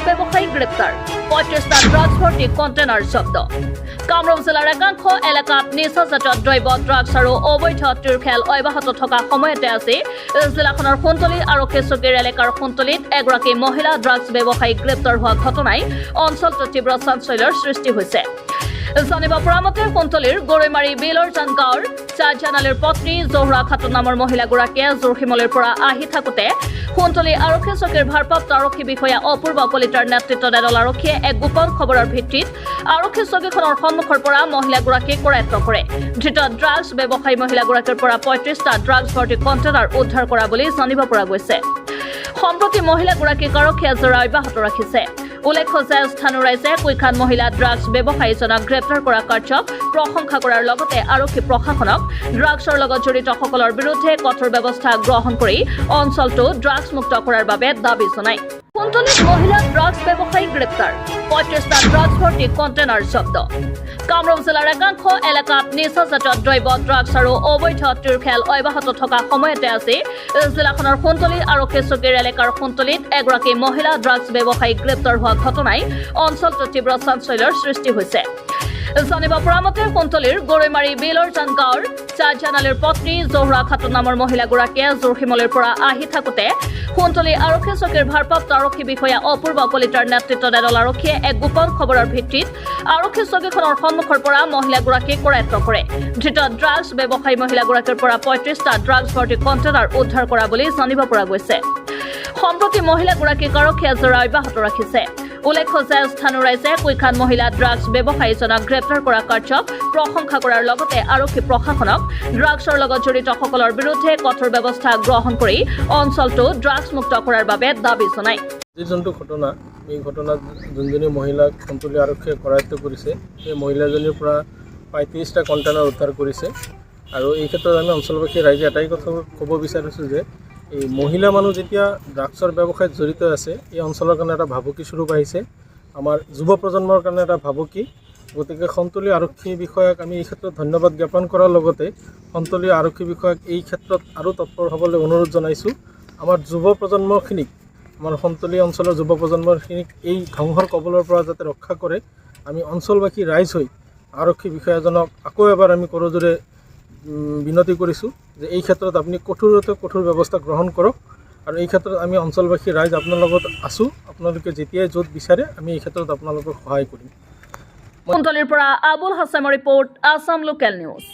ব্যৱসায়ী গ্ৰেপ্তাৰ ৩৫টা ড্ৰাগছ ভৰ্তি কণ্টেইনাৰ জব্দ কামৰূপ জিলাৰ একাংশ এলেকাত নিচাজাতীয় দ্ৰব্য ড্ৰাগছ আৰু অবৈধ খেল অব্যাহত থকা সময়তে আজি জিলাখনৰ সোণতলী আৰক্ষী চকীৰ এলেকাৰ সোণতলীত এগৰাকী মহিলা ড্ৰাগছ ব্যৱসায়ী গ্ৰেপ্তাৰ হোৱা ঘটনাই অঞ্চলটোত তীব্ৰ চাঞ্চল্যৰ সৃষ্টি হৈছে। জানিব পৰা মতে সোণতলীৰ গৰৈমাৰী বেলৰজান গাঁৱৰ চাহজান আলীৰ পত্নী জোহৰা খাতুন নামৰ মহিলাগৰাকীয়ে জোৰসীমলৈৰ পৰা আহি থাকোতে সোণতলী আৰক্ষী চকীৰ ভাৰপ্ৰাপ্ত আৰক্ষী বিষয়া অপূৰ্ব কলিতাৰ নেতৃত্বত এদল আৰক্ষীয়ে এক গোপন খবৰৰ ভিত্তিত আৰক্ষী চকীখনৰ সন্মুখৰ পৰা মহিলাগৰাকীক কৰায়ত্ব কৰে। ধৃত ড্ৰাগছ ব্যৱসায়ী মহিলাগৰাকীৰ পৰা ৩৫টা ড্ৰাগছ ভৰ্তি কণ্টেইনাৰ উদ্ধাৰ কৰা বুলি জানিব পৰা গৈছে। সম্প্ৰতি মহিলাগৰাকীক আৰক্ষীয়ে জেৰা অব্যাহত ৰাখিছে। উল্লেখ্য যে স্থানীয় ৰাইজে কুইখান মহিলা ড্ৰাগছ ব্যৱসায়ীজনক গ্ৰেপ্তাৰ কৰা কাৰ্যক প্ৰশংসা কৰাৰ লগতে আৰক্ষী প্ৰশাসনক ড্ৰাগছৰ লগত জড়িতসকলৰ বিৰুদ্ধে কঠোৰ ব্যৱস্থা গ্ৰহণ কৰি অঞ্চলটো ড্ৰাগছ মুক্ত কৰাৰ বাবে দাবী জনায়। সোণতলীত মহিলা ড্ৰাগছ ব্যৱসায়ী গ্ৰেপ্তাৰ ৩৫টা ড্ৰাগছ ভৰ্তি কণ্টেইনাৰ জব্দ কামৰূপ জিলাৰ একাংশ এলেকাত নিচাজাতীয় দ্ৰব্য ড্ৰাগছ আৰু অবৈধ খেল অব্যাহত থকা সময়তে আজি জিলাখনৰ সোণতলী আৰক্ষী চকীৰ এলেকাৰ সোণতলীত এগৰাকী মহিলা ড্ৰাগছ ব্যৱসায়ী গ্ৰেপ্তাৰ হোৱা ঘটনাই অঞ্চলটোত তীব্ৰ চাঞ্চল্যৰ সৃষ্টি হৈছে। জানিব পৰা মতে সোণতলীৰ গৰৈমাৰী বেলৰজান গাঁৱৰ চাহজান আলীৰ পত্নী জোহৰা খাতুন নামৰ মহিলাগৰাকীয়ে জোৰসীমলৈৰ পৰা আহি থাকোতে সোণতলী আৰক্ষী চকীৰ ভাৰপ্ৰাপ্ত আৰক্ষী বিষয়া অপূৰ্ব কলিতাৰ নেতৃত্বত এদল আৰক্ষীয়ে এক গোপন খবৰৰ ভিত্তিত আৰক্ষী চকীখনৰ সন্মুখৰ পৰা মহিলাগৰাকীক কৰায়ত্ব কৰে। ধৃত ড্ৰাগছ ব্যৱসায়ী মহিলাগৰাকীৰ পৰা ৩৫টা ড্ৰাগছ ভৰ্তি কণ্টেইনাৰ উদ্ধাৰ কৰা বুলি জানিব পৰা গৈছে। সম্প্ৰতি মহিলাগৰাকীক আৰক্ষীয়ে জেৰা অব্যাহত ৰাখিছে। উল্লেখ্য যে স্থানীয় ৰাইজে কুইখান মহিলা ড্ৰাগছ ব্যৱসায়ীজনক গ্ৰেপ্তাৰ কৰা কাৰ্যক প্ৰশংসা কৰাৰ লগতে আৰক্ষী প্ৰশাসনক ড্ৰাগছৰ লগত জড়িতসকলৰ বিৰুদ্ধে কঠোৰ ব্যৱস্থা গ্ৰহণ কৰি অঞ্চলটো ড্ৰাগছ মুক্ত কৰাৰ বাবে দাবী জনায়। যোনটো ঘটনা এই ঘটনাত যোনজনী মহিলাক সোণতলী আৰক্ষীয়ে কৰায়ত্ব কৰিছে সেই মহিলাজনীৰ পৰা ৩৫টা কণ্টেইনাৰ উদ্ধাৰ কৰিছে। আৰু এই ক্ষেত্ৰত আমি অঞ্চলবাসী ৰাইজে এটাই কথা ক'ব বিচাৰিছোঁ যে এই মহিলা মানুহ যেতিয়া ড্ৰাগছৰ ব্যৱসায়ত জড়িত আছে এই অঞ্চলৰ কাৰণে এটা ভাবুকি স্বৰূপ আহিছে, আমাৰ যুৱ প্ৰজন্মৰ কাৰণে এটা ভাবুকি। গতিকে সোণতলী আৰক্ষী বিষয়াক আমি এই ক্ষেত্ৰত ধন্যবাদ জ্ঞাপন কৰাৰ লগতে সোণতলী আৰক্ষী বিষয়াক এই ক্ষেত্ৰত আৰু তৎপৰ হ'বলৈ অনুৰোধ জনাইছোঁ। আমাৰ যুৱ প্ৰজন্মখিনিক আমাৰ সোণতলী অঞ্চলৰ যুৱ প্ৰজন্মখিনিক এই ধ্বংসৰ কবলৰ পৰা যাতে ৰক্ষা কৰে আমি অঞ্চলবাসী ৰাইজ হৈ আৰক্ষী বিষয়াজনক আকৌ এবাৰ আমি কৰজোৰে বিনতি কৰিছোঁ যে এই ক্ষেত্ৰত আপুনি কঠোৰতে কঠোৰ ব্যৱস্থা গ্ৰহণ কৰক। আৰু এই ক্ষেত্ৰত আমি অঞ্চলবাসী ৰাইজ আপোনাৰ লগত আছোঁ, আপোনালোকে যেতিয়াই য'ত বিচাৰে আমি এই ক্ষেত্ৰত আপোনালোকক সহায় কৰিম। সোণতলীৰ পৰা আবুল হাছামৰ ৰিপৰ্ট, আছাম লোকেল নিউজ।